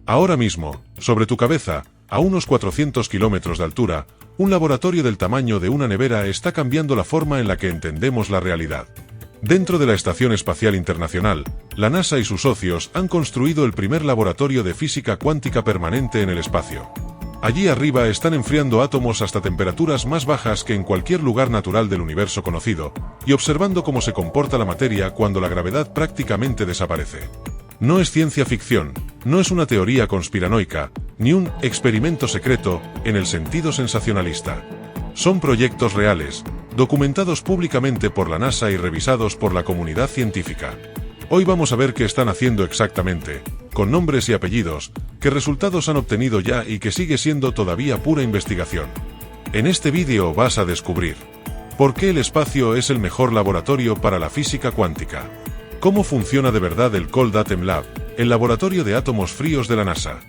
Ahora mismo, sobre tu cabeza, a unos 400 kilómetros de altura, un laboratorio del tamaño de una nevera está cambiando la forma en la que entendemos la realidad. Dentro de la Estación Espacial Internacional, la NASA y sus socios han construido el primer laboratorio de física cuántica permanente en el espacio. Allí arriba están enfriando átomos hasta temperaturas más bajas que en cualquier lugar natural del universo conocido, y observando cómo se comporta la materia cuando la gravedad prácticamente desaparece. No es ciencia ficción, no es una teoría conspiranoica, ni un experimento secreto en el sentido sensacionalista. Son proyectos reales, documentados públicamente por la NASA y revisados por la comunidad científica. Hoy vamos a ver qué están haciendo exactamente, con nombres y apellidos, qué resultados han obtenido ya y que sigue siendo todavía pura investigación. En este vídeo vas a descubrir por qué el espacio es el mejor laboratorio para la física cuántica, cómo funciona de verdad el Cold Atom Lab, el laboratorio de átomos fríos de la NASA,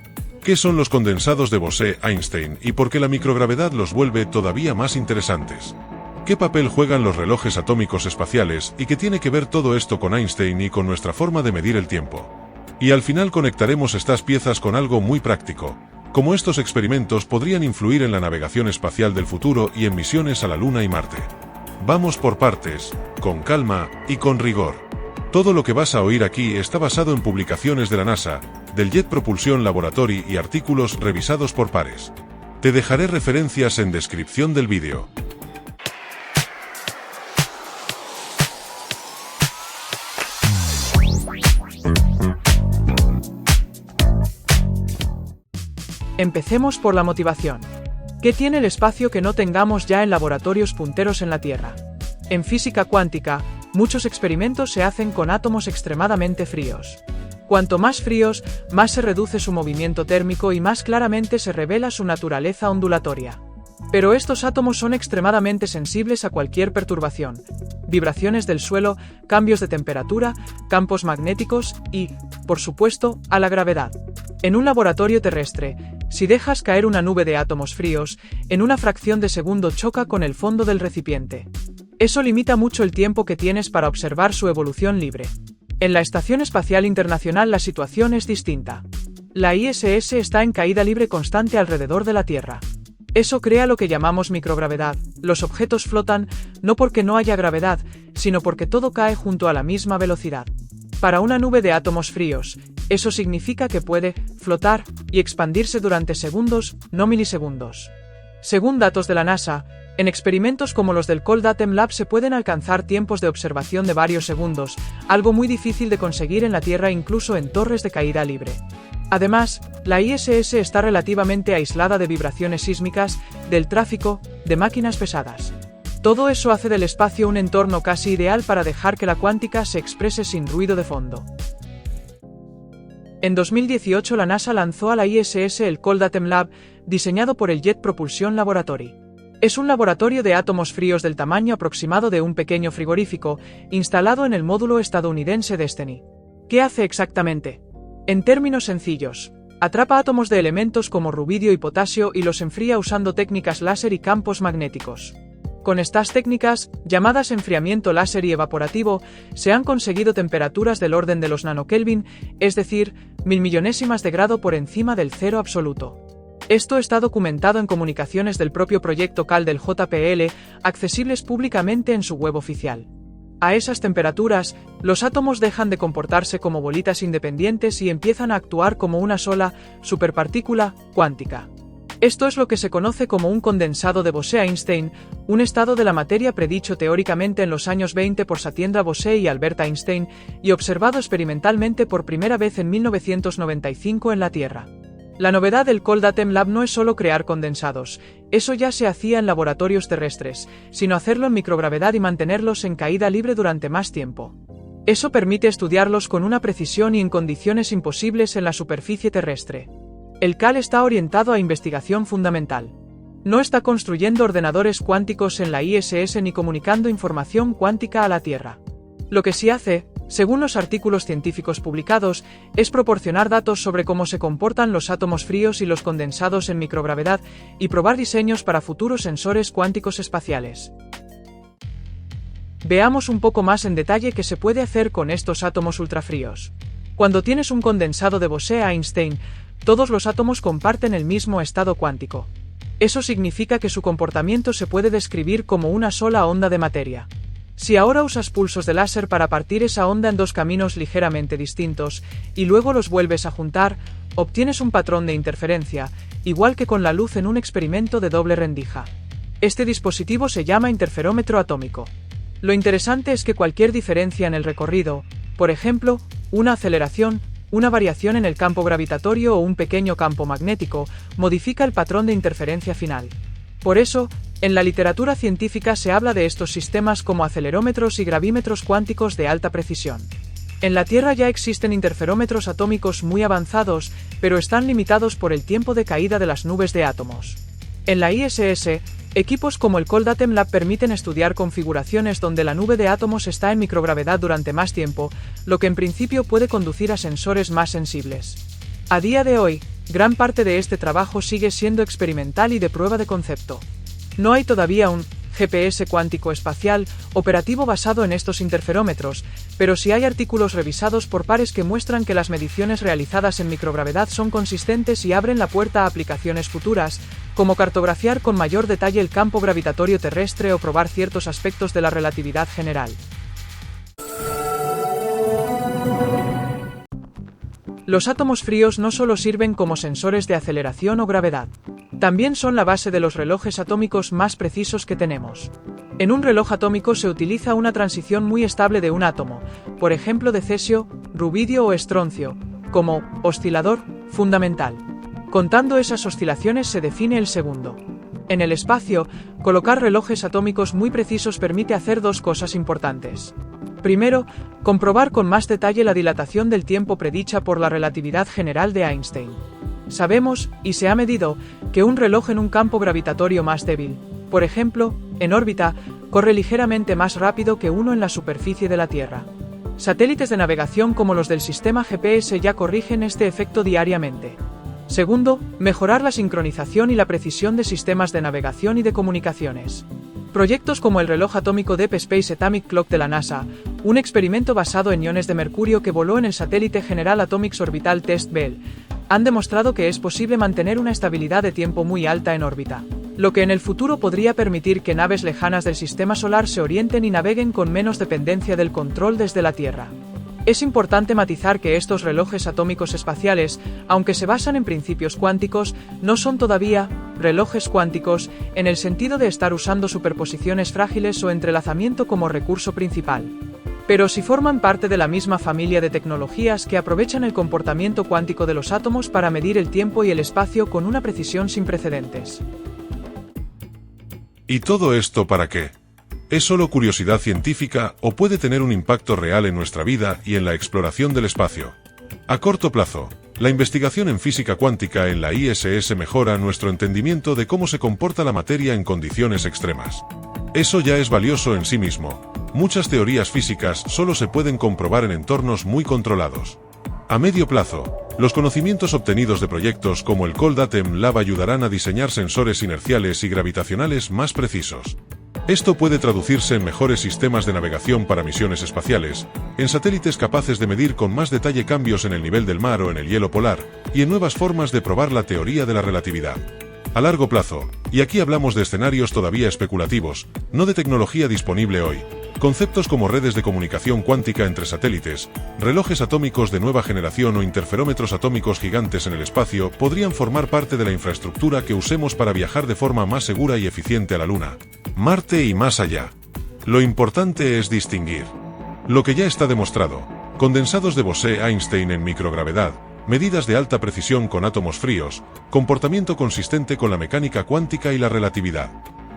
qué son los condensados de Bose-Einstein y por qué la microgravedad los vuelve todavía más interesantes. ¿Qué papel juegan los relojes atómicos espaciales y qué tiene que ver todo esto con Einstein y con nuestra forma de medir el tiempo? Y al final conectaremos estas piezas con algo muy práctico, cómo estos experimentos podrían influir en la navegación espacial del futuro y en misiones a la Luna y Marte. Vamos por partes, con calma y con rigor. Todo lo que vas a oír aquí está basado en publicaciones de la NASA, del Jet Propulsion Laboratory y artículos revisados por pares. Te dejaré referencias en descripción del vídeo. Empecemos por la motivación. ¿Qué tiene el espacio que no tengamos ya en laboratorios punteros en la Tierra? En física cuántica, muchos experimentos se hacen con átomos extremadamente fríos. Cuanto más fríos, más se reduce su movimiento térmico y más claramente se revela su naturaleza ondulatoria. Pero estos átomos son extremadamente sensibles a cualquier perturbación, vibraciones del suelo, cambios de temperatura, campos magnéticos y, por supuesto, a la gravedad. En un laboratorio terrestre, si dejas caer una nube de átomos fríos, en una fracción de segundo choca con el fondo del recipiente. Eso limita mucho el tiempo que tienes para observar su evolución libre. En la Estación Espacial Internacional la situación es distinta. La ISS está en caída libre constante alrededor de la Tierra. Eso crea lo que llamamos microgravedad. Los objetos flotan, no porque no haya gravedad, sino porque todo cae junto a la misma velocidad. Para una nube de átomos fríos, eso significa que puede flotar y expandirse durante segundos, no milisegundos. Según datos de la NASA, en experimentos como los del Cold Atom Lab se pueden alcanzar tiempos de observación de varios segundos, algo muy difícil de conseguir en la Tierra incluso en torres de caída libre. Además, la ISS está relativamente aislada de vibraciones sísmicas, del tráfico, de máquinas pesadas. Todo eso hace del espacio un entorno casi ideal para dejar que la cuántica se exprese sin ruido de fondo. En 2018 la NASA lanzó a la ISS el Cold Atom Lab, diseñado por el Jet Propulsion Laboratory. Es un laboratorio de átomos fríos del tamaño aproximado de un pequeño frigorífico, instalado en el módulo estadounidense Destiny. ¿Qué hace exactamente? En términos sencillos, atrapa átomos de elementos como rubidio y potasio y los enfría usando técnicas láser y campos magnéticos. Con estas técnicas, llamadas enfriamiento láser y evaporativo, se han conseguido temperaturas del orden de los nanokelvin, es decir, 1000 millonésimas de grado por encima del cero absoluto. Esto está documentado en comunicaciones del propio proyecto CAL del JPL, accesibles públicamente en su web oficial. A esas temperaturas, los átomos dejan de comportarse como bolitas independientes y empiezan a actuar como una sola superpartícula cuántica. Esto es lo que se conoce como un condensado de Bose-Einstein, un estado de la materia predicho teóricamente en los años 20 por Satyendra Bose y Albert Einstein y observado experimentalmente por primera vez en 1995 en la Tierra. La novedad del Cold Atom Lab no es solo crear condensados, eso ya se hacía en laboratorios terrestres, sino hacerlo en microgravedad y mantenerlos en caída libre durante más tiempo. Eso permite estudiarlos con una precisión y en condiciones imposibles en la superficie terrestre. El CAL está orientado a investigación fundamental. No está construyendo ordenadores cuánticos en la ISS ni comunicando información cuántica a la Tierra. Lo que sí hace, según los artículos científicos publicados, es proporcionar datos sobre cómo se comportan los átomos fríos y los condensados en microgravedad y probar diseños para futuros sensores cuánticos espaciales. Veamos un poco más en detalle qué se puede hacer con estos átomos ultrafríos. Cuando tienes un condensado de Bose-Einstein, Todos los átomos comparten el mismo estado cuántico. Eso significa que su comportamiento se puede describir como una sola onda de materia. Si ahora usas pulsos de láser para partir esa onda en dos caminos ligeramente distintos, y luego los vuelves a juntar, obtienes un patrón de interferencia, igual que con la luz en un experimento de doble rendija. Este dispositivo se llama interferómetro atómico. Lo interesante es que cualquier diferencia en el recorrido, por ejemplo, una aceleración, una variación en el campo gravitatorio o un pequeño campo magnético, modifica el patrón de interferencia final. Por eso, en la literatura científica se habla de estos sistemas como acelerómetros y gravímetros cuánticos de alta precisión. En la Tierra ya existen interferómetros atómicos muy avanzados, pero están limitados por el tiempo de caída de las nubes de átomos. En la ISS, equipos como el Cold Atom Lab permiten estudiar configuraciones donde la nube de átomos está en microgravedad durante más tiempo, lo que en principio puede conducir a sensores más sensibles. A día de hoy, gran parte de este trabajo sigue siendo experimental y de prueba de concepto. No hay todavía un GPS cuántico espacial operativo basado en estos interferómetros, pero sí hay artículos revisados por pares que muestran que las mediciones realizadas en microgravedad son consistentes y abren la puerta a aplicaciones futuras, como cartografiar con mayor detalle el campo gravitatorio terrestre o probar ciertos aspectos de la relatividad general. Los átomos fríos no solo sirven como sensores de aceleración o gravedad. También son la base de los relojes atómicos más precisos que tenemos. En un reloj atómico se utiliza una transición muy estable de un átomo, por ejemplo de cesio, rubidio o estroncio, como oscilador fundamental. Contando esas oscilaciones se define el segundo. En el espacio, colocar relojes atómicos muy precisos permite hacer dos cosas importantes. Primero, comprobar con más detalle la dilatación del tiempo predicha por la relatividad general de Einstein. Sabemos, y se ha medido, que un reloj en un campo gravitatorio más débil, por ejemplo, en órbita, corre ligeramente más rápido que uno en la superficie de la Tierra. Satélites de navegación como los del sistema GPS ya corrigen este efecto diariamente. Segundo, mejorar la sincronización y la precisión de sistemas de navegación y de comunicaciones. Proyectos como el reloj atómico Deep Space Atomic Clock de la NASA, un experimento basado en iones de mercurio que voló en el satélite General Atomics Orbital Test Bell, han demostrado que es posible mantener una estabilidad de tiempo muy alta en órbita, lo que en el futuro podría permitir que naves lejanas del sistema solar se orienten y naveguen con menos dependencia del control desde la Tierra. Es importante matizar que estos relojes atómicos espaciales, aunque se basan en principios cuánticos, no son todavía relojes cuánticos en el sentido de estar usando superposiciones frágiles o entrelazamiento como recurso principal. Pero sí forman parte de la misma familia de tecnologías que aprovechan el comportamiento cuántico de los átomos para medir el tiempo y el espacio con una precisión sin precedentes. ¿Y todo esto para qué? ¿Es solo curiosidad científica o puede tener un impacto real en nuestra vida y en la exploración del espacio? A corto plazo, la investigación en física cuántica en la ISS mejora nuestro entendimiento de cómo se comporta la materia en condiciones extremas. Eso ya es valioso en sí mismo. Muchas teorías físicas solo se pueden comprobar en entornos muy controlados. A medio plazo, los conocimientos obtenidos de proyectos como el Cold Atom Lab ayudarán a diseñar sensores inerciales y gravitacionales más precisos. Esto puede traducirse en mejores sistemas de navegación para misiones espaciales, en satélites capaces de medir con más detalle cambios en el nivel del mar o en el hielo polar, y en nuevas formas de probar la teoría de la relatividad. A largo plazo, y aquí hablamos de escenarios todavía especulativos, no de tecnología disponible hoy, conceptos como redes de comunicación cuántica entre satélites, relojes atómicos de nueva generación o interferómetros atómicos gigantes en el espacio podrían formar parte de la infraestructura que usemos para viajar de forma más segura y eficiente a la Luna, Marte y más allá. Lo importante es distinguir lo que ya está demostrado: condensados de Bose-Einstein en microgravedad, medidas de alta precisión con átomos fríos, comportamiento consistente con la mecánica cuántica y la relatividad.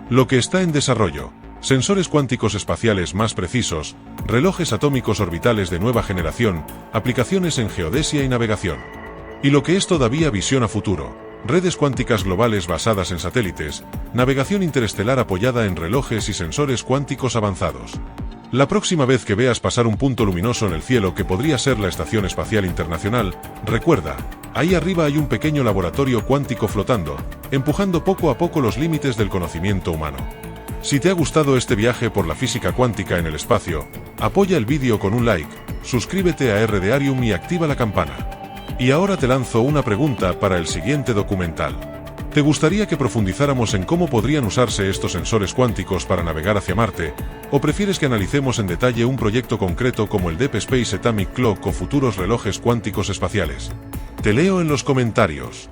Lo que está en desarrollo: sensores cuánticos espaciales más precisos, relojes atómicos orbitales de nueva generación, aplicaciones en geodesia y navegación. Y lo que es todavía visión a futuro: redes cuánticas globales basadas en satélites, navegación interestelar apoyada en relojes y sensores cuánticos avanzados. La próxima vez que veas pasar un punto luminoso en el cielo que podría ser la Estación Espacial Internacional, recuerda, ahí arriba hay un pequeño laboratorio cuántico flotando, empujando poco a poco los límites del conocimiento humano. Si te ha gustado este viaje por la física cuántica en el espacio, apoya el vídeo con un like, suscríbete a RDarium y activa la campana. Y ahora te lanzo una pregunta para el siguiente documental. ¿Te gustaría que profundizáramos en cómo podrían usarse estos sensores cuánticos para navegar hacia Marte? ¿O prefieres que analicemos en detalle un proyecto concreto como el Deep Space Atomic Clock o futuros relojes cuánticos espaciales? Te leo en los comentarios.